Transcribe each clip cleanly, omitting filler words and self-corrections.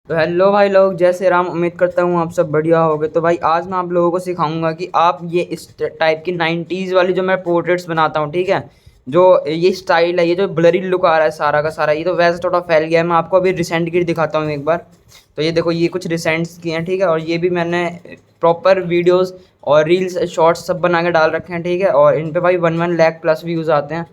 तो हेलो भाई लोग, जय श्री राम। उम्मीद करता हूँ आप सब बढ़िया होगे। तो भाई आज मैं आप लोगों को सिखाऊंगा कि आप ये इस टाइप की 90s वाली जो मैं पोर्ट्रेट्स बनाता हूँ, ठीक है। जो ये स्टाइल है, ये जो ब्लरी लुक आ रहा है सारा का सारा, ये तो वैसे थोड़ा फैल गया है। मैं आपको अभी रिसेंट की दिखाता हूँ एक बार। तो ये देखो, ये कुछ रिसेंट्स की हैं, ठीक है। और ये भी मैंने प्रॉपर वीडियोज़ और रील्स शॉर्ट्स सब बना के डाल रखे हैं, ठीक है। और इन पर भाई 1 लाख प्लस व्यूज़ आते हैं।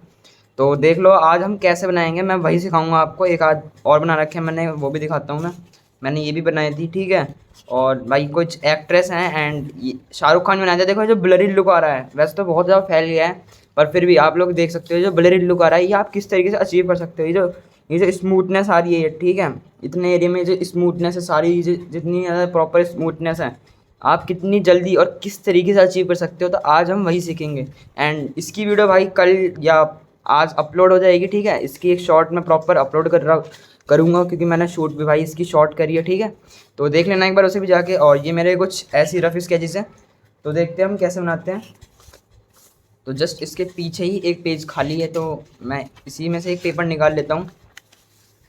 तो देख लो आज हम कैसे बनाएंगे, मैं वही सिखाऊंगा आपको। एक आध और बना रखे हैं मैंने, वो भी दिखाता हूँ मैंने ये भी बनाई थी, ठीक है। और भाई कुछ एक्ट्रेस हैं एंड शाहरुख खान बनाया था। देखो जो ब्लरी लुक आ रहा है, वैसे तो बहुत ज़्यादा फैल गया है, पर फिर भी आप लोग देख सकते हो जो ब्लरी लुक आ रहा है, ये आप किस तरीके से अचीव कर सकते हो। ये जो स्मूथनेस आ रही है, ठीक है। इतने एरिया में जो स्मूथनेस है, सारी जितनी ज़्यादा प्रॉपर स्मूथनेस है, आप कितनी जल्दी और किस तरीके से अचीव कर सकते हो, तो आज हम वही सीखेंगे। एंड इसकी वीडियो भाई कल या आज अपलोड हो जाएगी, ठीक है। इसकी एक शॉर्ट मैं प्रॉपर अपलोड करूँगा, क्योंकि मैंने शूट भी भाई इसकी शॉर्ट करी है, ठीक है। तो देख लेना एक बार उसे भी जाके। और ये मेरे कुछ ऐसी रफ स्केचेस हैं, तो देखते हैं हम कैसे बनाते हैं। तो जस्ट इसके पीछे ही एक पेज खाली है, तो मैं इसी में से एक पेपर निकाल लेता हूँ।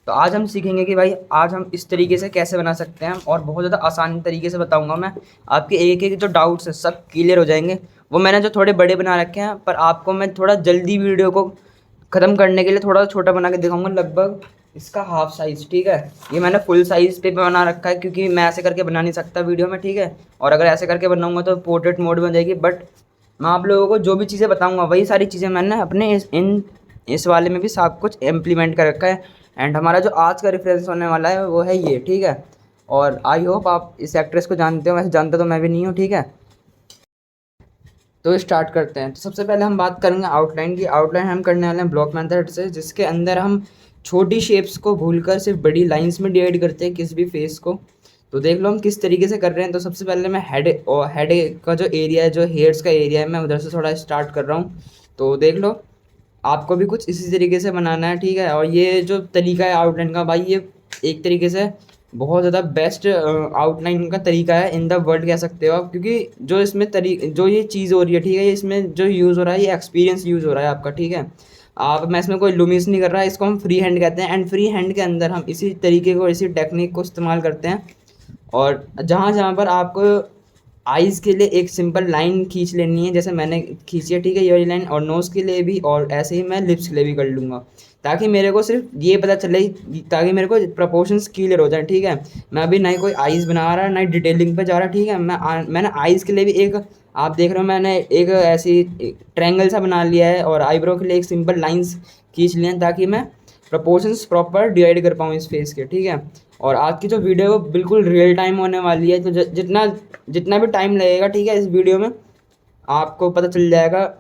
तो आज हम सीखेंगे कि भाई आज हम इस तरीके से कैसे बना सकते हैं, और बहुत ज़्यादा आसान तरीके से बताऊंगा मैं। आपके एक एक जो डाउट्स हैं सब क्लियर हो जाएंगे। वो मैंने जो थोड़े बड़े बना रखे हैं, पर आपको मैं थोड़ा जल्दी वीडियो को ख़त्म करने के लिए थोड़ा छोटा बना के दिखाऊंगा, लगभग इसका हाफ साइज़, ठीक है। ये मैंने फुल साइज़ पे बना रखा है, क्योंकि मैं ऐसे करके बना नहीं सकता वीडियो में, ठीक है। और अगर ऐसे करके बनाऊंगा तो पोर्ट्रेट मोड में हो जाएगी। बट मैं आप लोगों को जो भी चीज़ें बताऊंगा, वही सारी चीज़ें मैंने अपने इस वाले में भी सब कुछ इम्प्लीमेंट कर रखा है। एंड हमारा जो आज का रेफरेंस होने वाला है वो है ये, ठीक है। और आई होप आप इस एक्ट्रेस को जानते हो, वैसे जानता तो मैं भी नहीं हूँ, ठीक है। तो स्टार्ट करते हैं। तो सबसे पहले हम बात करेंगे आउटलाइन की। आउटलाइन हम करने वाले हैं ब्लॉक मेथड से, जिसके अंदर हम छोटी शेप्स को भूलकर सिर्फ बड़ी लाइंस में डिवाइड करते हैं किसी भी फेस को। तो देख लो हम किस तरीके से कर रहे हैं। तो सबसे पहले मैं हेड का जो एरिया है, जो हेयर्स का एरिया है, मैं उधर से थोड़ा स्टार्ट कर रहा हूँ। तो देख लो आपको भी कुछ इसी तरीके से बनाना है, ठीक है। और ये जो तरीका है आउटलाइन का, भाई ये एक तरीके से बहुत ज़्यादा बेस्ट आउटलाइन का तरीका है इन द वर्ल्ड, कह सकते हो आप। क्योंकि जो इसमें जो ये चीज़ हो रही है, ठीक है, ये इसमें जो यूज़ हो रहा है, ये एक्सपीरियंस यूज़ हो रहा है आपका, ठीक है। आप मैं इसमें कोई लुमिस नहीं कर रहा है, इसको हम फ्री हैंड कहते हैं। एंड फ्री हैंड के अंदर हम इसी तरीके को, इसी टेक्निक को इस्तेमाल करते हैं। और जहाँ जहाँ पर आपको आइज़ के लिए एक सिंपल लाइन खींच लेनी है, जैसे मैंने खींची है, ठीक है, ये वाली लाइन। और नोज़ के लिए भी, और ऐसे ही मैं लिप्स के लिए भी कर लूँगा, ताकि मेरे को सिर्फ ये पता चले, ताकि मेरे को प्रोपोर्शंस क्लियर हो जाए, ठीक है। मैं अभी ना ही कोई आइज़ बना रहा, ना ही डिटेलिंग पे जा रहा, ठीक है। मैंने आइज़ के लिए भी एक, आप देख रहे हो, मैंने एक ऐसी ट्रायंगल सा बना लिया है। और आईब्रो के लिए एक सिंपल लाइन्स खींच लिए हैं, ताकि मैं प्रोपोर्शंस प्रॉपर डिवाइड कर पाऊँ इस फेस के, ठीक है। और आज की जो वीडियो है वो बिल्कुल रियल टाइम होने वाली है। तो जितना जितना भी टाइम लगेगा, ठीक है, इस वीडियो में आपको पता चल जाएगा।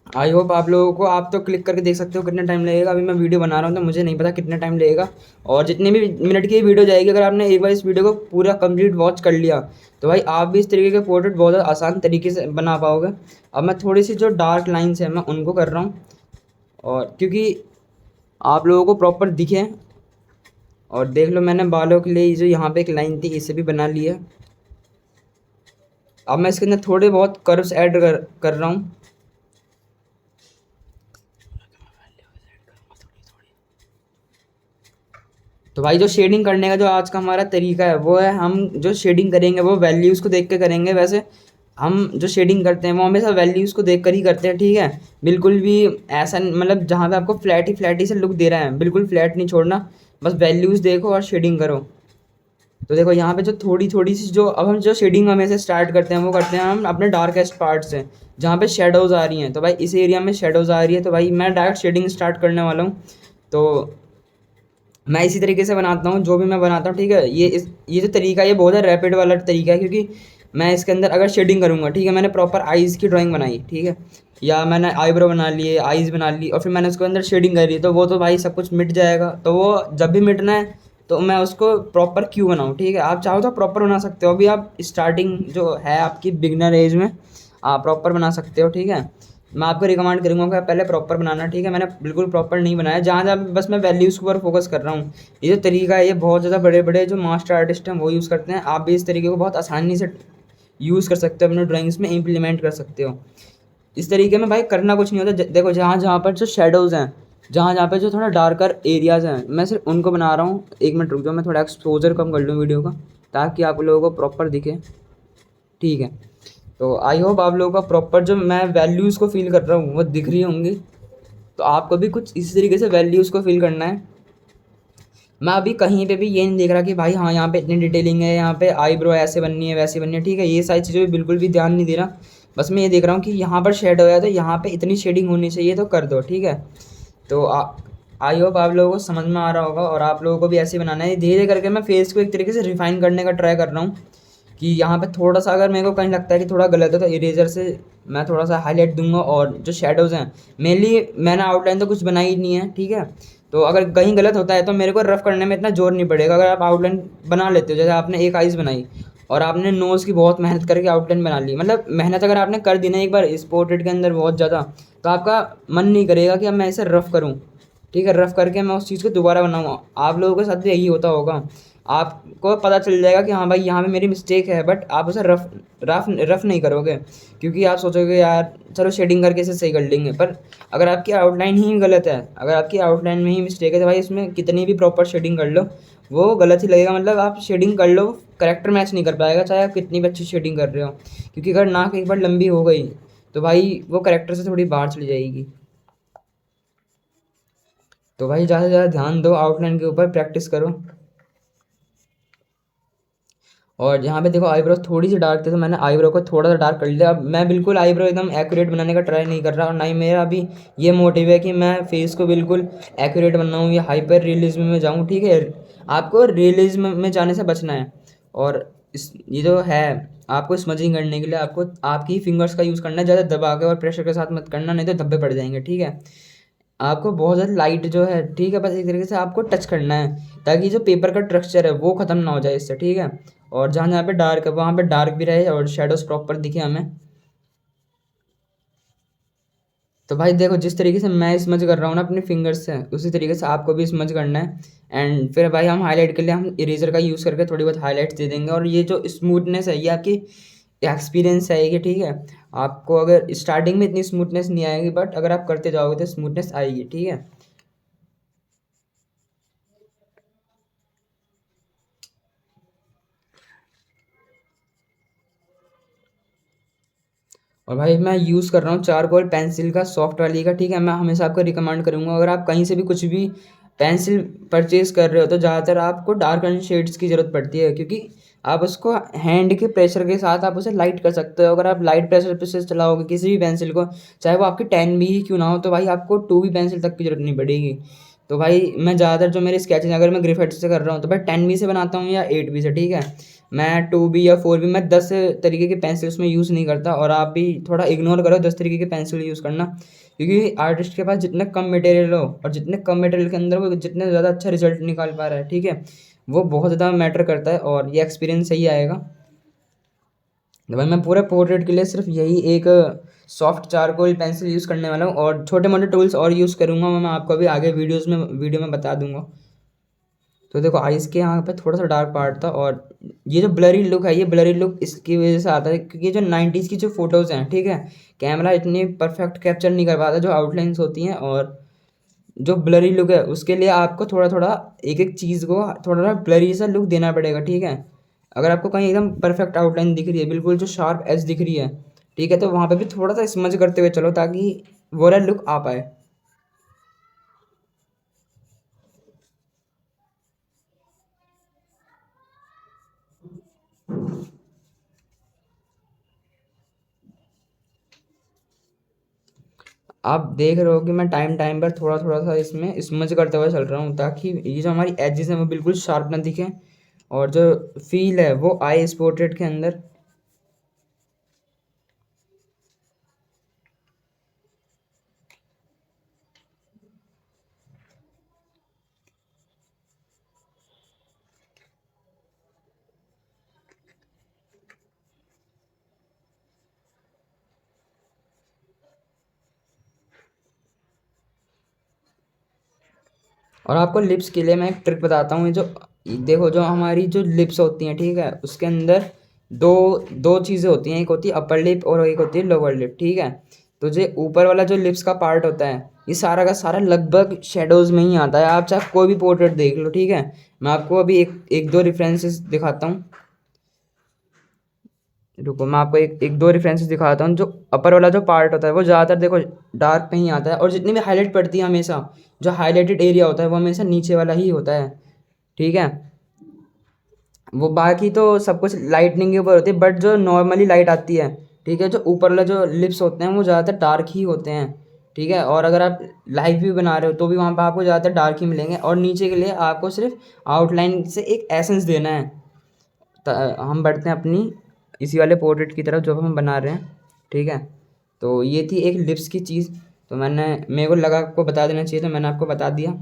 आई होप आप लोगों को, आप तो क्लिक करके देख सकते हो कितना टाइम लगेगा। अभी मैं वीडियो बना रहा हूँ तो मुझे नहीं पता कितना टाइम लगेगा। और जितने भी मिनट की वीडियो जाएगी, अगर आपने एक बार इस वीडियो को पूरा कंप्लीट वॉच कर लिया, तो भाई आप भी इस तरीके के पोर्ट्रेट बहुत ज़्यादा आसान तरीके से बना पाओगे। अब मैं थोड़ी सी जो डार्क लाइन्स हैं मैं उनको कर रहा हूँ, और क्योंकि आप लोगों को प्रॉपर दिखे। और देख लो मैंने बालों के लिए जो यहाँ पे एक लाइन थी, इसे भी बना ली है। अब मैं इसके अंदर थोड़े बहुत कर्व्स ऐड कर रहा हूँ। तो भाई जो शेडिंग करने का जो आज का हमारा तरीका है, वो है हम जो शेडिंग करेंगे वो वैल्यूज़ को देख के करेंगे। वैसे हम जो शेडिंग करते हैं वो हमेशा वैल्यूज़ को देख कर ही करते हैं, ठीक है। बिल्कुल भी ऐसा मतलब जहाँ पे आपको फ्लैट ही से लुक दे रहा है, बिल्कुल फ्लैट नहीं छोड़ना, बस वैल्यूज़ देखो और शेडिंग करो। तो देखो यहाँ पे जो थोड़ी थोड़ी सी जो, अब हम जो शेडिंग हमें स्टार्ट करते हैं वो करते हैं हम अपने डार्केस्ट पार्ट से, जहाँ पे शेडोज़ आ रही हैं। तो भाई इस एरिया में शेडोज़ आ रही है, तो भाई मैं डायरेक्ट शेडिंग स्टार्ट करने वाला हूँ। तो मैं इसी तरीके से बनाता हूँ जो भी मैं बनाता हूँ, ठीक है। ये जो तरीका है ये बहुत ज़्यादा रैपिड वाला तरीका है, क्योंकि मैं इसके अंदर अगर शेडिंग करूँगा, ठीक है, मैंने प्रॉपर आइज़ की ड्राइंग बनाई, ठीक है, या मैंने आईब्रो बना लिए, आइज़ बना ली, और फिर मैंने उसके अंदर शेडिंग करी, तो वो तो भाई सब कुछ मिट जाएगा। तो वो जब भी मिटना है तो मैं उसको प्रॉपर क्यों बनाऊँ, ठीक है। आप चाहो तो प्रॉपर बना सकते हो, अभी आप स्टार्टिंग जो है आपकी बिगनर एज में आप प्रॉपर बना सकते हो, ठीक है। मैं आपको रिकमेंड करूँगा कि आप पहले प्रॉपर बनाना, ठीक है। मैंने बिल्कुल प्रॉपर नहीं बनाया, जहाँ जहाँ बस मैं वैल्यूज़ के ऊपर फोकस कर रहा हूँ। ये जो तरीका है ये बहुत ज़्यादा बड़े बड़े जो मास्टर आर्टिस्ट हैं वो यूज़ करते हैं। आप भी इस तरीके को बहुत आसानी से यूज़ कर सकते हो, अपने ड्राइंग्स में इम्प्लीमेंट कर सकते हो। इस तरीके में भाई करना कुछ नहीं होता। देखो जहाँ जहाँ पर जो शेडोज़ हैं, जहाँ जहाँ पे जो थोड़ा डार्कर एरियाज़ हैं मैं सिर्फ उनको बना रहा हूँ। 1 मिनट रुक जाओ, मैं थोड़ा एक्सपोजर कम कर लूँ वीडियो का ताकि आप लोगों को प्रॉपर दिखे। ठीक है, तो आई होप आप लोगों का प्रॉपर जो मैं वैल्यूज़ को फील कर रहा हूँ वो दिख रही होंगी। तो आपको भी कुछ इसी तरीके से वैल्यूज़ को फील करना है। मैं अभी कहीं पे भी ये नहीं देख रहा कि भाई हाँ यहाँ पे इतनी डिटेलिंग है, यहाँ पे आईब्रो ऐसे बननी है वैसे बननी है। ठीक है, ये सारी चीज़ें भी बिल्कुल भी ध्यान नहीं दे रहा। बस मैं ये देख रहा हूँ कि यहाँ पर शेड हो गया तो यहाँ पे इतनी शेडिंग होनी चाहिए तो कर दो। ठीक है, तो आई होप आप लोगों को समझ में आ रहा होगा और आप लोगों को भी ऐसे ही बनाना है। धीरे धीरे करके मैं फेस को एक तरीके से रिफाइन करने का ट्राई कर रहा हूँ कि यहाँ पे थोड़ा सा अगर मेरे को कहीं लगता है कि थोड़ा गलत है तो इरेजर से मैं थोड़ा सा हाईलाइट दूंगा। और जो शेडोज़ हैं मेनली मैंने आउटलाइन तो कुछ बनाई ही नहीं है। ठीक है, तो अगर कहीं गलत होता है तो मेरे को रफ करने में इतना जोर नहीं पड़ेगा। अगर आप आउटलाइन बना लेते हो, जैसे आपने एक आइज़ बनाई और आपने नोज़ की बहुत मेहनत करके आउटलाइन बना ली, मतलब मेहनत अगर आपने कर दी ना एक बार इस पोर्ट्रेट के अंदर बहुत ज़्यादा, तो आपका मन नहीं करेगा कि अब मैं इसे रफ़ करूँ। ठीक है, रफ़ करके मैं उस चीज़ को दोबारा बनाऊँगा। आप लोगों के साथ भी यही होता होगा, आपको पता चल जाएगा कि हाँ भाई यहाँ पे मेरी मिस्टेक है, बट आप उसे रफ नहीं करोगे क्योंकि आप सोचोगे यार चलो शेडिंग करके इसे सही कर लेंगे। पर अगर आपकी आउटलाइन ही गलत है, अगर आपकी आउटलाइन में ही मिस्टेक है तो भाई इसमें कितनी भी प्रॉपर शेडिंग कर लो वो गलत ही लगेगा। मतलब आप शेडिंग कर लो, करेक्टर मैच नहीं कर पाएगा चाहे आप कितनी भी अच्छी शेडिंग कर रहे हो, क्योंकि अगर नाक एक बार लंबी हो गई तो भाई वो करेक्टर से थोड़ी बाहर चली जाएगी। तो भाई ज़्यादा से ज़्यादा ध्यान दो, आउटलाइन के ऊपर प्रैक्टिस करो। और यहाँ पे देखो आईब्रो थोड़ी सी डार्क थी तो मैंने आईब्रो को थोड़ा सा डार्क कर लिया। अब मैं बिल्कुल आईब्रो एकदम एक्यूरेट बनाने का ट्राई नहीं कर रहा और ना ही मेरा अभी ये मोटिव है कि मैं फेस को बिल्कुल एक्यूरेट बनाऊँ या हाइपर रियलिज्म में जाऊँ। ठीक है, आपको रियलिज्म में जाने से बचना है। और इस ये जो है आपको स्मजिंग करने के लिए आपको आपकी फिंगर्स का यूज़ करना है, ज़्यादा दबा के और प्रेशर के साथ मत करना, नहीं तो धब्बे पड़ जाएंगे। ठीक है, आपको बहुत ज़्यादा लाइट जो है, ठीक है, बस एक तरीके से आपको टच करना है ताकि जो पेपर का टेक्सचर है वो ख़त्म ना हो जाए इससे। ठीक है, और जहाँ जहाँ पे डार्क है वहाँ पे डार्क भी रहे और शेडोज़ प्रॉपर दिखे हमें। तो भाई देखो जिस तरीके से मैं स्मज कर रहा हूँ ना अपने फिंगर्स से, उसी तरीके से आपको भी स्मज करना है। एंड फिर भाई हम हाईलाइट के लिए हम इरेजर का यूज़ करके थोड़ी बहुत हाईलाइट्स दे देंगे। और ये जो स्मूथनेस है ये आपकी एक्सपीरियंस है कि ठीक है, आपको अगर स्टार्टिंग में इतनी स्मूथनेस नहीं आएगी बट अगर आप करते जाओगे तो स्मूथनेस आएगी। ठीक है, और भाई मैं यूज़ कर रहा हूँ चारकोल पेंसिल का, सॉफ्ट वाली का। ठीक है, मैं हमेशा आपको रिकमेंड करूँगा अगर आप कहीं से भी कुछ भी पेंसिल परचेज़ कर रहे हो तो ज़्यादातर आपको डार्क एंड शेड्स की ज़रूरत पड़ती है, क्योंकि आप उसको हैंड के प्रेशर के साथ आप उसे लाइट कर सकते हो। अगर आप लाइट प्रेशर पे से चलाओगे किसी भी पेंसिल को, चाहे वो आपकी 10 भी ही क्यों ना हो, तो भाई आपको 2 भी पेंसिल तक की ज़रूरत नहीं पड़ेगी। तो भाई मैं ज़्यादातर जो मेरे स्केचिंग अगर मैं ग्रेफाइट से कर रहा हूँ तो भाई 10 बी से बनाता हूँ या 8 बी से। ठीक है, मैं 2 बी या 4 बी, मैं 10 तरीके के पेंसिल उसमें यूज़ नहीं करता। और आप भी थोड़ा इग्नोर करो 10 तरीके के पेंसिल यूज़ करना, क्योंकि आर्टिस्ट के पास जितने कम मटेरियल हो और जितने कम मटेरियल के अंदर वो जितने ज़्यादा अच्छा रिजल्ट निकाल पा रहा है, ठीक है, वो बहुत ज़्यादा मैटर करता है और ये एक्सपीरियंस सही आएगा। तो भाई मैं पूरे पोर्ट्रेट के लिए सिर्फ यही एक सॉफ्ट चारकोल पेंसिल यूज़ करने वाला हूँ और छोटे मोटे टूल्स और यूज़ करूँगा मैं आपको अभी आगे वीडियो में बता दूंगा। तो देखो आइज़ के यहाँ पे थोड़ा सा डार्क पार्ट था और ये जो ब्लरी लुक है, ये ब्लरी लुक इसकी वजह से आता है क्योंकि जो 90s की जो फ़ोटोज़ हैं, ठीक है, कैमरा इतनी परफेक्ट कैप्चर नहीं कर पाता जो आउटलाइंस होती हैं। और जो ब्लरी लुक है उसके लिए आपको थोड़ा थोड़ा एक एक चीज़ को थोड़ा थोड़ा ब्लरी सा लुक देना पड़ेगा। ठीक है, अगर आपको कहीं एकदम परफेक्ट आउटलाइन दिख रही है, बिल्कुल जो शार्प एज दिख रही है, ठीक है, तो वहाँ पे भी थोड़ा सा स्मज करते हुए चलो ताकि वो लुक आ पाए। आप देख रहे हो कि मैं टाइम टाइम पर थोड़ा थोड़ा सा इसमें स्मज करते हुए चल रहा हूँ ताकि ये जो हमारी एजेस हैं वो बिल्कुल शार्प ना दिखें और जो फील है वो आए इस पोर्ट्रेट के अंदर। और आपको लिप्स के लिए मैं एक ट्रिक बताता हूँ। ये जो देखो जो हमारी जो लिप्स होती हैं, ठीक है, उसके अंदर दो दो चीज़ें होती हैं, एक होती है अपर लिप और एक होती है लोअर लिप। ठीक है, तो जो ऊपर वाला जो लिप्स का पार्ट होता है ये सारा का सारा लगभग शेडोज में ही आता है। आप चाहे कोई भी पोर्ट्रेट देख लो, ठीक है। मैं आपको अभी एक एक दो रेफरेंसेस दिखाता हूँ। रुको, मैं आपको एक एक दो रेफरेंसेस दिखाता हूँ। जो अपर वाला जो पार्ट होता है वो ज़्यादातर देखो डार्क में ही आता है, और जितनी भी हाईलाइट पड़ती है हमेशा जो हाईलाइटेड एरिया होता है वो हमेशा नीचे वाला ही होता है, ठीक है। वो बाकी तो सब कुछ लाइटनिंग के ऊपर होती है, बट जो नॉर्मली लाइट आती है, ठीक है, जो ऊपर वाला जो लिप्स होते हैं वो ज़्यादातर डार्क ही होते हैं, ठीक है। और अगर आप लाइव भी बना रहे हो तो भी वहाँ पर आपको ज़्यादातर डार्क ही मिलेंगे, और नीचे के लिए आपको सिर्फ आउटलाइन से एक एसेंस देना है। हम बढ़ते हैं अपनी इसी वाले पोर्ट्रेट की तरफ जो हम बना रहे हैं, ठीक है। तो ये थी एक लिप्स की चीज़, तो मेरे को लगा आपको बता देना चाहिए, तो मैंने आपको बता दिया।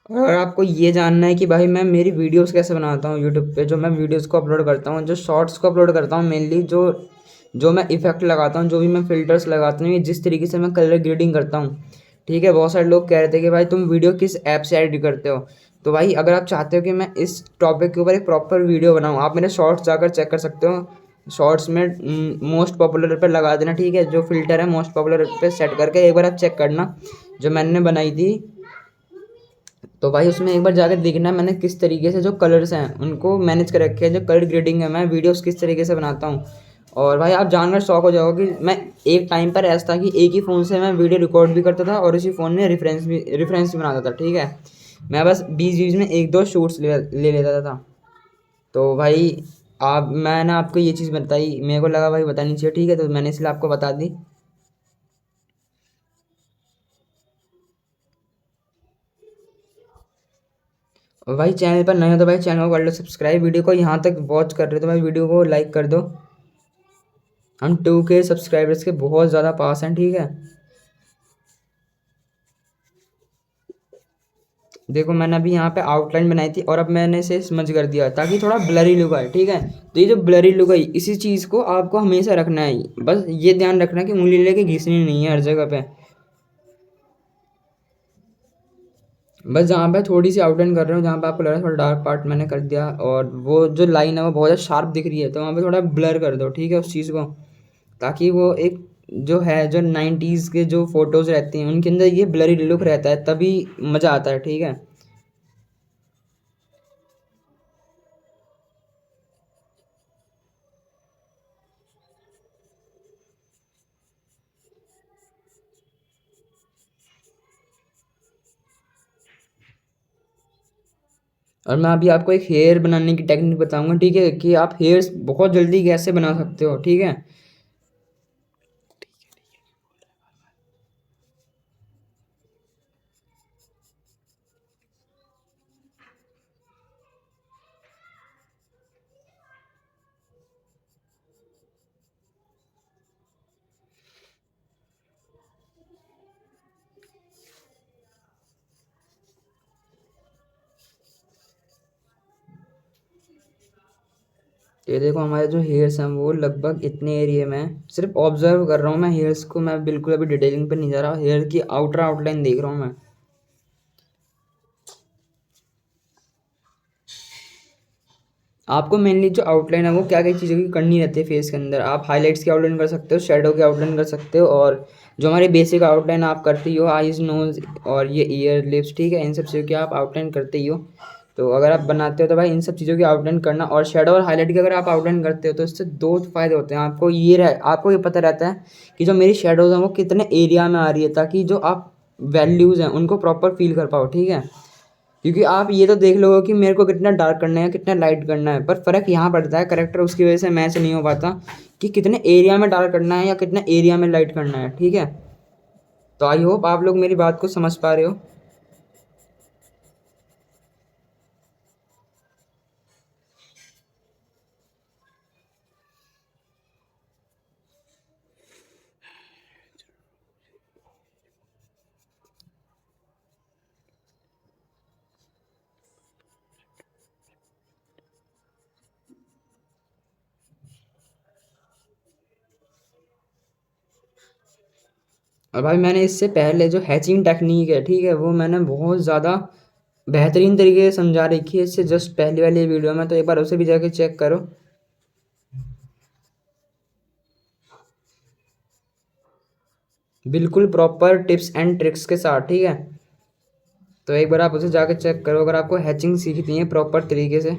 और अगर आपको ये जानना है कि भाई मैं मेरी वीडियोस कैसे बनाता हूँ यूट्यूब पे, जो मैं वीडियोस को अपलोड करता हूँ, जो शॉर्ट्स को अपलोड करता हूँ मेनली, जो जो मैं इफेक्ट लगाता हूँ, जो भी मैं फिल्टर्स लगाता हूँ, ये जिस तरीके से मैं कलर ग्रेडिंग करता हूँ, ठीक है। बहुत सारे लोग कह रहे थे कि भाई तुम वीडियो किस ऐप से एडिट करते हो। तो भाई अगर आप चाहते हो कि मैं इस टॉपिक के ऊपर एक प्रॉपर वीडियो बनाऊँ, आप मेरे शॉर्ट्स जाकर चेक कर सकते हो। शॉर्ट्स में मोस्ट पॉपुलर पे लगा देना, ठीक है, जो फिल्टर है मोस्ट पॉपुलर पे सेट करके एक बार आप चेक करना जो मैंने बनाई थी। तो भाई उसमें एक बार जाकर देखना मैंने किस तरीके से जो कलर्स हैं उनको मैनेज कर रखे हैं, जो कलर ग्रेडिंग है, मैं वीडियोस किस तरीके से बनाता हूँ। और भाई आप जानकर शौक हो जाओगे कि मैं एक टाइम पर ऐसा था कि एक ही फ़ोन से मैं वीडियो रिकॉर्ड भी करता था और उसी फ़ोन में रेफरेंस भी बनाता था, ठीक है। मैं बस बीच बीच में एक दो शूट्स ले लेता था। तो भाई आप मैंने आपको ये चीज़ बताई, मेरे को लगा भाई बतानी चाहिए, ठीक है, तो मैंने इसलिए आपको बता दी। और भाई चैनल पर नए हो तो भाई चैनल को कर लो सब्सक्राइब, वीडियो को यहाँ तक वॉच कर रहे हो तो भाई वीडियो को लाइक कर दो। हम 2K सब्सक्राइबर्स के बहुत ज़्यादा पास हैं, ठीक है। देखो मैंने अभी यहाँ पे आउटलाइन बनाई थी और अब मैंने इसे स्मज कर दिया ताकि थोड़ा ब्लरी लुक आए, ठीक है। तो ये जो ब्लरी लुक आई इसी चीज़ को आपको हमेशा रखना है, बस ये ध्यान रखना है कि उंगली लेके घिसनी नहीं है हर जगह पे। बस जहाँ पे थोड़ी सी आउटलाइन कर रहे हो, जहाँ पे आपको लग रहा है थोड़ा डार्क पार्ट मैंने कर दिया और वो जो लाइन है वो बहुत ज़्यादा शार्प दिख रही है, तो वहाँ पे थोड़ा ब्लर कर दो, ठीक है, उस चीज़ को, ताकि वो एक जो है जो 90s के जो फोटोज़ रहती हैं उनके अंदर ये ब्लरी लुक रहता है, तभी मज़ा आता है, ठीक है। और मैं अभी आपको एक हेयर बनाने की टेक्निक बताऊंगा, ठीक है, कि आप हेयर्स बहुत जल्दी कैसे बना सकते हो, ठीक है। ये देखो हमारे जो हेयर्स हैं वो लगभग इतने एरिया में हैं। सिर्फ ऑब्जर्व कर रहा हूँ मैं हेयर्स को, मैं बिल्कुल अभी डिटेलिंग पे नहीं जा रहा, हेयर की आउटर आउटलाइन देख रहा हूँ मैं। आपको मेनली जो आउटलाइन है वो क्या क्या चीज़ों की करनी रहती है फेस के अंदर, आप हाइलाइट्स की आउटलाइन कर सकते हो, शेडो की आउटलाइन कर सकते हो, और जो हमारी बेसिक आउटलाइन आप करते ही हो, आईज नोज और ये ईयर लिप्स, ठीक है, इन सब चीज़ों की आप आउटलाइन करते ही हो। तो अगर आप बनाते हो तो भाई इन सब चीज़ों की आउटलाइन करना, और शेडो और हाईलाइट की अगर आप आउटलाइन करते हो तो इससे दो फ़ायदे होते हैं। आपको ये पता रहता है कि जो मेरी शेडोज़ हैं वो कितने एरिया में आ रही है, ताकि जो आप वैल्यूज़ हैं उनको प्रॉपर फील कर पाओ, ठीक है। क्योंकि आप ये तो देख लोगे कि मेरे को कितना डार्क करना है कितना लाइट करना है, पर फ़र्क यहाँ पड़ता है, करेक्टर उसकी वजह से मैच नहीं हो पाता कि कितने एरिया में डार्क करना है या कितने एरिया में लाइट करना है, ठीक है। तो आई होप आप लोग मेरी बात को समझ पा रहे हो। और भाई मैंने इससे पहले जो हैचिंग टेक्निक है, ठीक है, वो मैंने बहुत ज़्यादा बेहतरीन तरीके से समझा रखी है इससे जस्ट पहले वाली वीडियो में, तो एक बार उसे भी जाके चेक करो। बिल्कुल प्रॉपर टिप्स एंड ट्रिक्स के साथ, ठीक है। तो एक बार आप उसे जाके चेक करो अगर आपको हैचिंग सीखनी है प्रॉपर तरीके से।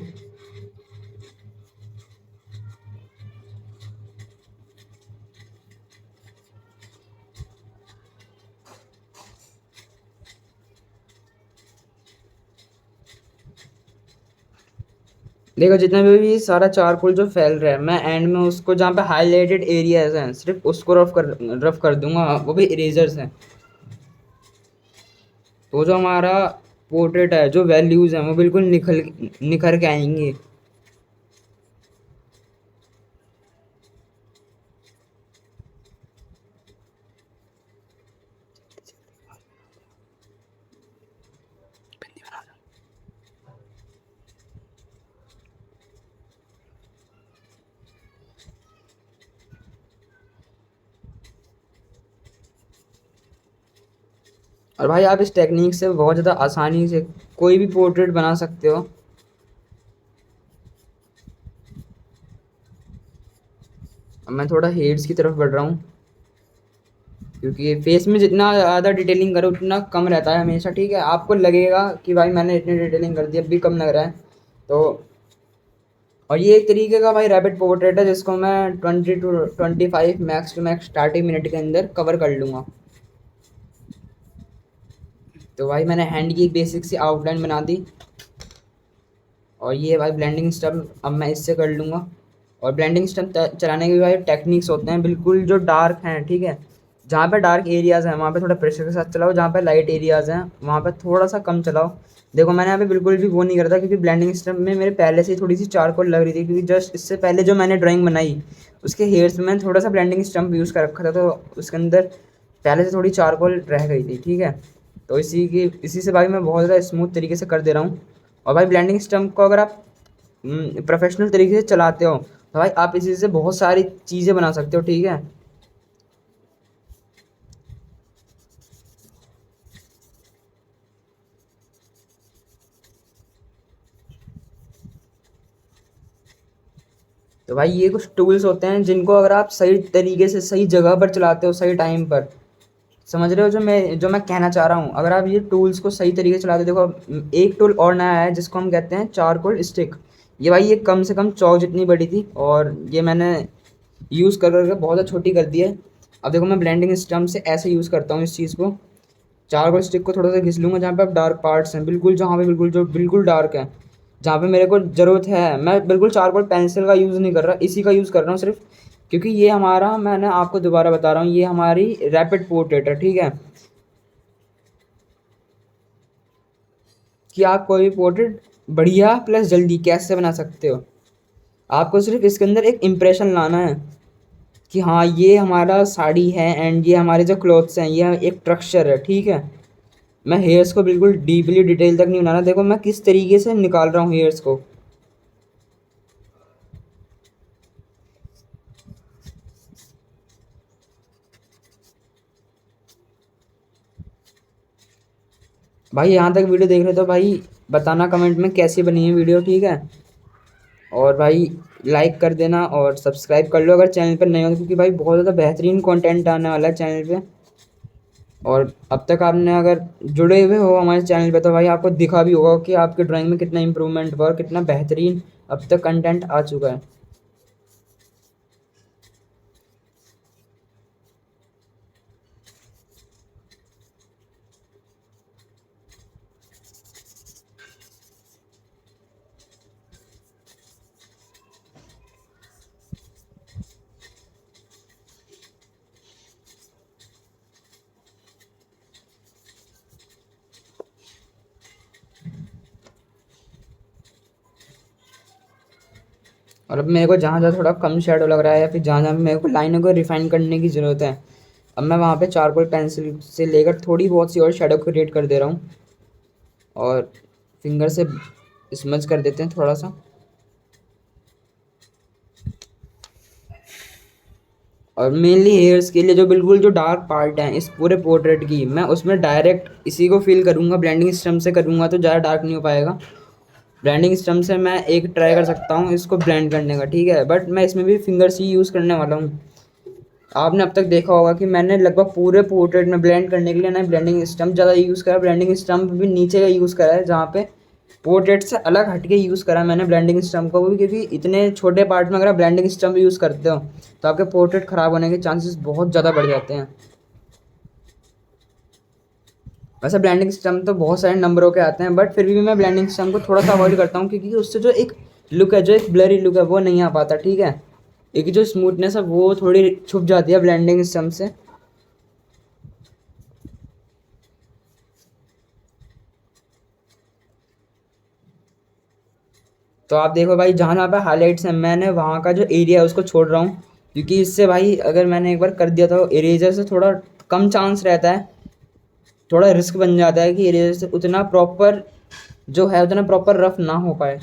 देखो जितना भी सारा चारकोल जो फैल रहा है, मैं एंड में उसको जहाँ पे हाईलाइटेड एरियाज हैं सिर्फ उसको रफ कर दूंगा, वो भी इरेजर्स हैं। तो जो हमारा पोर्ट्रेट है, जो वैल्यूज हैं वो बिल्कुल निखर के आएंगे। और भाई आप इस टेक्निक से बहुत ज़्यादा आसानी से कोई भी पोर्ट्रेट बना सकते हो। अब मैं थोड़ा हेड्स की तरफ बढ़ रहा हूँ, क्योंकि फेस में जितना ज़्यादा डिटेलिंग करो उतना कम रहता है हमेशा, ठीक है। आपको लगेगा कि भाई मैंने इतनी डिटेलिंग कर दी, अब भी कम लग रहा है। तो और ये एक तरीके का भाई रैपिड पोर्ट्रेट है जिसको मैं 20 to 25 max to max 30 minute के अंदर कवर कर लूँगा। तो भाई मैंने हैंड की एक बेसिक सी आउटलाइन बना दी, और ये भाई ब्लेंडिंग स्टम्प अब मैं इससे कर लूँगा। और ब्लेंडिंग स्टम्प चलाने के भी भाई टेक्निक्स होते हैं बिल्कुल जो डार्क हैं, ठीक है। जहाँ पे डार्क एरियाज़ हैं वहाँ पे थोड़ा प्रेशर के साथ चलाओ, जहाँ पे लाइट एरियाज़ हैं वहाँ पे थोड़ा सा कम चलाओ। देखो मैंने यहाँ पे बिल्कुल भी वो नहीं करता, क्योंकि ब्लेंडिंग स्टम्प में मेरे पहले से ही थोड़ी सी चारकोल लग रही थी, क्योंकि जस्ट इससे पहले जो मैंने ड्राइंग बनाई उसके हेयर्स में मैंने थोड़ा सा ब्लेंडिंग स्टम्प यूज़ कर रखा था, तो उसके अंदर पहले से थोड़ी चारकोल रह गई थी, ठीक है। तो इसी से भाई मैं बहुत ज़्यादा स्मूथ तरीके से कर दे रहा हूँ। और भाई ब्लेंडिंग स्टम्प को अगर आप प्रोफेशनल तरीके से चलाते हो तो भाई आप इसी से बहुत सारी चीज़ें बना सकते हो, ठीक है। तो भाई ये कुछ टूल्स होते हैं जिनको अगर आप सही तरीके से सही जगह पर चलाते हो सही टाइम पर, समझ रहे हो जो मैं कहना चाह रहा हूँ। अगर आप ये टूल्स को सही तरीके से चलाते हो, देखो एक टूल और नया है जिसको हम कहते हैं चारकोल स्टिक। ये भाई ये कम से कम चौक जितनी बड़ी थी, और ये मैंने यूज़ कर करके बहुत ज़्यादा छोटी कर दी है। अब देखो मैं ब्लेंडिंग स्टम्प से ऐसे यूज़ करता हूँ इस चीज़ को। चारकोल स्टिक को थोड़ा सा घिस लूँगा जहाँ पे अब डार्क पार्ट्स हैं, बिल्कुल जहाँ पे बिल्कुल जो बिल्कुल डार्क है, जहाँ पे मेरे को ज़रूरत है। मैं बिल्कुल चारकोल पेंसिल का यूज़ नहीं कर रहा, इसी का यूज़ कर रहा हूँ सिर्फ, क्योंकि ये हमारा, मैंने आपको दोबारा बता रहा हूँ, ये हमारी रैपिड पोर्ट्रेट है, ठीक है। कि आप कोई भी पोर्ट्रेट बढ़िया प्लस जल्दी कैसे बना सकते हो। आपको सिर्फ इसके अंदर एक इम्प्रेशन लाना है कि हाँ ये हमारा साड़ी है एंड ये हमारे जो क्लोथ्स हैं ये एक ट्रक्चर है, ठीक है। मैं हेयर्स को बिल्कुल डीपली डिटेल तक नहीं बनाना, देखो मैं किस तरीके से निकाल रहा हूँ हेयर्स को। भाई यहाँ तक वीडियो देख रहे हो तो भाई बताना कमेंट में कैसी बनी है वीडियो, ठीक है। और भाई लाइक कर देना और सब्सक्राइब कर लो अगर चैनल पर नए हो, क्योंकि भाई बहुत ज़्यादा बेहतरीन कंटेंट आने वाला है चैनल पे। और अब तक आपने अगर जुड़े हुए हो हमारे चैनल पे तो भाई आपको दिखा भी होगा कि आपके ड्राइंग में कितना इंप्रूवमेंट हुआ और कितना बेहतरीन अब तक कंटेंट आ चुका है। और अब मेरे को जहाँ जहाँ थोड़ा कम शेडो लग रहा है या फिर जहाँ जहाँ मेरे को लाइनों को रिफाइन करने की ज़रूरत है, अब मैं वहाँ पे चारकोल पेंसिल से लेकर थोड़ी बहुत सी और शेडो क्रिएट कर दे रहा हूँ। और फिंगर से स्मज कर देते हैं थोड़ा सा। और मेनली हेयर्स के लिए जो बिल्कुल जो डार्क पार्ट है इस पूरे पोर्ट्रेट की, मैं उसमें डायरेक्ट इसी को फिल करूँगा, ब्लेंडिंग सिस्टम से करूँगा तो ज़्यादा डार्क नहीं हो पाएगा। ब्लेंडिंग सिस्टम से मैं एक ट्राई कर सकता हूँ इसको ब्लेंड करने का, ठीक है, बट मैं इसमें भी फिंगर्स ही यूज़ करने वाला हूँ। आपने अब तक देखा होगा कि मैंने लगभग पूरे पोर्ट्रेट में ब्लेंड करने के लिए ना ब्लेंडिंग स्टम्प ज़्यादा यूज़ करा, ब्लेंडिंग स्टम्प भी नीचे का यूज़ करा है, जहाँ पे पोर्ट्रेट से अलग हटके यूज़ करा है मैंने ब्लेंडिंग स्टम्प को भी, क्योंकि इतने छोटे पार्ट में अगर आप ब्लेंडिंग स्टम्प यूज़ करते हो तो आपके पोर्ट्रेट ख़राब होने के चांसेस बहुत ज़्यादा बढ़ जाते हैं। वैसे ब्लेंडिंग स्टम्प तो बहुत सारे नंबरों के आते हैं, बट फिर भी मैं ब्लेंडिंग स्टम्प को थोड़ा सा अवॉइड करता हूँ, क्योंकि उससे जो एक लुक है, जो एक ब्लरी लुक है वो नहीं आ पाता, ठीक है। एक जो स्मूथनेस है वो थोड़ी छुप जाती है ब्लेंडिंग स्टम्प से। तो आप देखो भाई, जहाँ जहाँ पे हाईलाइट्स हैं मैंने वहाँ का जो एरिया है उसको छोड़ रहा हूँ, क्योंकि इससे भाई अगर मैंने एक बार कर दिया तो इरेजर से थोड़ा कम चांस रहता है, थोड़ा रिस्क बन जाता है कि इरेजर से उतना प्रॉपर जो है उतना प्रॉपर रफ ना हो पाए।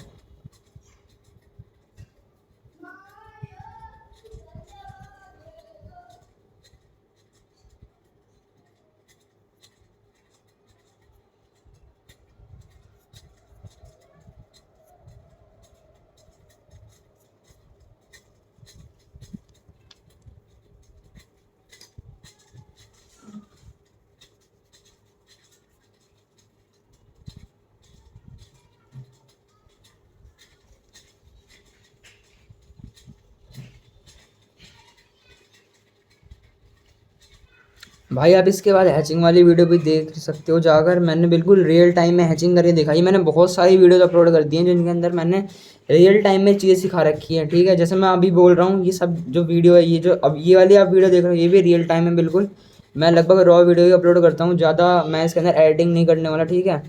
भाई आप इसके बाद हैचिंग वाली वीडियो भी देख सकते हो जाकर, मैंने बिल्कुल रियल टाइम में हैचिंग करके दिखाई। मैंने बहुत सारी वीडियोस अपलोड कर दी हैं जिनके अंदर मैंने रियल टाइम में चीज़ें सिखा रखी है, ठीक है। जैसे मैं अभी बोल रहा हूँ, ये सब जो वीडियो है, ये जो अब ये वाली आप वीडियो देख रहे हो, ये भी रियल टाइम में बिल्कुल मैं लगभग रॉ वीडियो ही अपलोड करता हूँ, ज़्यादा मैं इसके अंदर एडिटिंग नहीं करने वाला, ठीक है।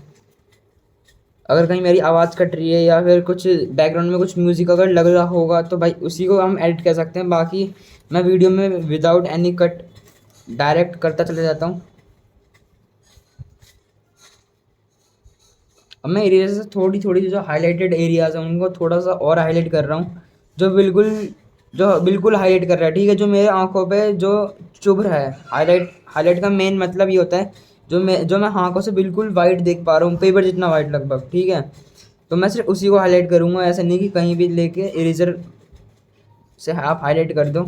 अगर कहीं मेरी आवाज़ कट रही है या फिर कुछ बैकग्राउंड में कुछ म्यूज़िक अगर लग रहा होगा तो भाई उसी को हम एडिट कर सकते हैं, बाकी मैं वीडियो में विदाउट एनी कट डायरेक्ट करता चले जाता हूँ। अब मैं एरिया से थोड़ी थोड़ी जो हाईलाइटेड एरियाज हैं उनको थोड़ा सा और हाईलाइट कर रहा हूँ, जो बिल्कुल हाईलाइट कर रहा है, ठीक है, जो मेरे आंखों पे जो चुभ रहा है। हाईलाइट हाईलाइट का मेन मतलब ये होता है जो मैं आंखों से बिल्कुल वाइट देख पा रहा हूँ, पेपर जितना वाइट लगभग, ठीक है। तो मैं सिर्फ उसी को हाईलाइट करूँगा, ऐसा नहीं कि कहीं भी लेके इरेजर से आप हाईलाइट कर दो।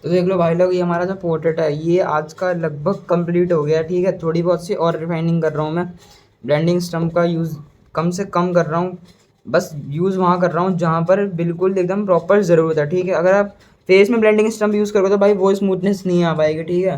तो देख लो भाई लोग, ये हमारा जो पोर्ट्रेट है ये आज का लगभग कंप्लीट हो गया, ठीक है। थोड़ी बहुत सी और रिफाइनिंग कर रहा हूँ मैं, ब्लेंडिंग स्टम्प का यूज़ कम से कम कर रहा हूँ, बस यूज़ वहाँ कर रहा हूँ जहाँ पर बिल्कुल एकदम प्रॉपर ज़रूरत है, ठीक है। अगर आप फेस में ब्लेंडिंग स्टम्प यूज़ करोगे तो भाई वो स्मूथनेस नहीं आ पाएगी, ठीक है,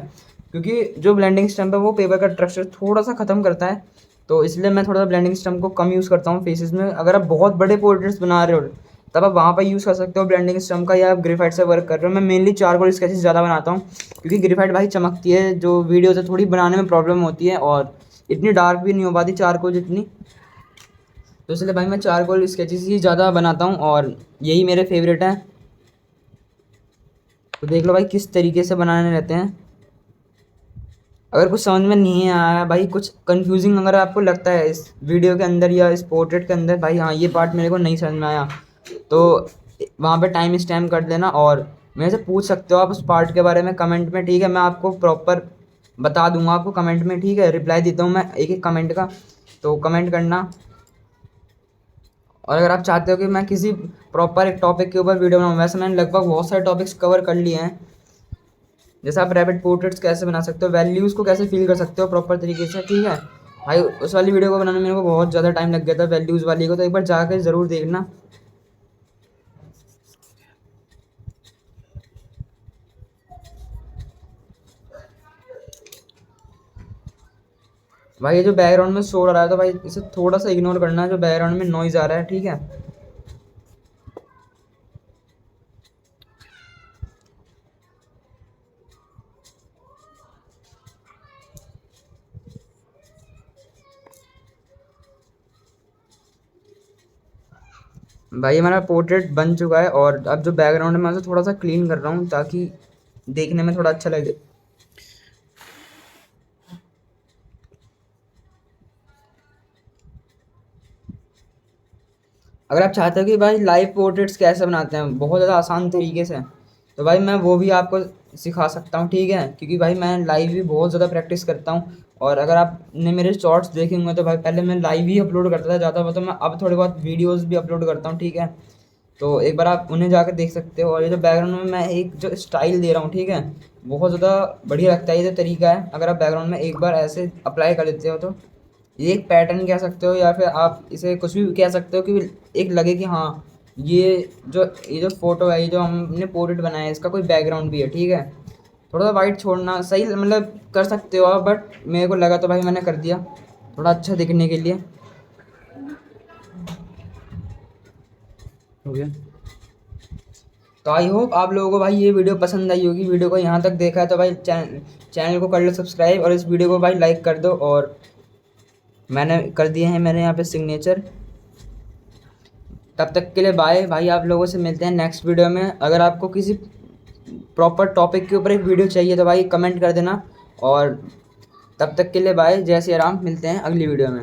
क्योंकि जो ब्लेंडिंग स्टम्प है वो पेपर का टेक्सचर थोड़ा सा ख़त्म करता है। तो इसलिए मैं थोड़ा सा ब्लेंडिंग स्टम्प को कम यूज़ करता हूँ फेसेस में। अगर आप बहुत बड़े पोर्ट्रेट्स बना रहे हो तब आप वहाँ पर यूज़ कर सकते हो ब्लेंडिंग सिस्टम का, या आप ग्रेफाइट से वर्क कर रहे हो। मैं मेनली चारकोल स्केचेस ज़्यादा बनाता हूँ, क्योंकि ग्रेफाइट भाई चमकती है, जो वीडियो से थोड़ी बनाने में प्रॉब्लम होती है और इतनी डार्क भी नहीं हो पाती चारकोल जितनी। तो इसलिए भाई मैं चारकोल स्केचेस ही ज़्यादा बनाता हूँ और यही मेरे फेवरेट हैं। तो देख लो भाई किस तरीके से बनाने रहते हैं। अगर कुछ समझ में नहीं आया भाई, कुछ कंफ्यूजिंग अगर आपको लगता है इस वीडियो के अंदर या इस पोर्ट्रेट के अंदर, भाई हाँ ये पार्ट मेरे को नहीं समझ में आया, तो वहाँ पे टाइम स्टैम्प कर देना और मेरे से पूछ सकते हो आप उस पार्ट के बारे में कमेंट में, ठीक है। मैं आपको प्रॉपर बता दूंगा आपको कमेंट में, ठीक है। रिप्लाई देता हूँ मैं एक एक कमेंट का, तो कमेंट करना। और अगर आप चाहते हो कि मैं किसी प्रॉपर एक टॉपिक के ऊपर वीडियो बनाऊँ, वैसे मैंने लगभग बहुत सारे टॉपिक्स कवर कर लिए हैं। जैसे आप रैपिड पोर्ट्रेट्स कैसे बना सकते हो, वैल्यूज़ को कैसे फील कर सकते हो प्रॉपर तरीके से, ठीक है भाई। उस वाली वीडियो को बनाने में मेरे को बहुत ज़्यादा टाइम लग गया था, वैल्यूज़ वाली को, तो एक बार जाकर ज़रूर देखना। भाई ये जो बैकग्राउंड में शोर आ रहा है, तो भाई इसे थोड़ा सा इग्नोर करना है, जो बैकग्राउंड में नॉइज़ आ रहा है, ठीक है। भाई हमारा पोर्ट्रेट बन चुका है और अब जो बैकग्राउंड है मैं उसे थोड़ा सा क्लीन कर रहा हूँ ताकि देखने में थोड़ा अच्छा लगे। अगर आप चाहते हो कि भाई लाइव पोर्ट्रेट्स कैसे बनाते हैं बहुत ज़्यादा आसान तरीके से, तो भाई मैं वो भी आपको सिखा सकता हूँ, ठीक है। क्योंकि भाई मैं लाइव भी बहुत ज़्यादा प्रैक्टिस करता हूँ, और अगर आपने मेरे शॉर्ट्स देखे होंगे तो भाई पहले मैं लाइव ही अपलोड करता था ज़्यादा, तो मैं अब थोड़ी बहुत वीडियोज़ भी अपलोड करता हूँ, ठीक है। तो एक बार आप उन्हें जाकर देख सकते हो। और ये जो बैकग्राउंड में मैं एक जो स्टाइल दे रहा हूँ, ठीक है, बहुत ज़्यादा बढ़िया लगता है ये जो तरीका है। अगर आप बैकग्राउंड में एक बार ऐसे अप्लाई कर देते हो तो ये एक पैटर्न कह सकते हो, या फिर आप इसे कुछ भी कह सकते हो कि एक लगे कि हाँ ये जो फ़ोटो है, ये जो हमने पोर्ट्रेट बनाया है, इसका कोई बैकग्राउंड भी है, ठीक है। थोड़ा सा वाइट छोड़ना सही मतलब कर सकते हो आप, बट मेरे को लगा तो भाई मैंने कर दिया थोड़ा अच्छा दिखने के लिए। हो गया। तो आई होप आप लोगों को भाई ये वीडियो पसंद आई होगी। वीडियो को यहाँ तक देखा है तो भाई चैनल को कर लो सब्सक्राइब, और इस वीडियो को भाई लाइक कर दो। और मैंने कर दिए हैं मेरे यहाँ पे सिग्नेचर। तब तक के लिए बाय भाई, आप लोगों से मिलते हैं नेक्स्ट वीडियो में। अगर आपको किसी प्रॉपर टॉपिक के ऊपर एक वीडियो चाहिए तो भाई कमेंट कर देना। और तब तक के लिए बाय, जय श्री राम, मिलते हैं अगली वीडियो में।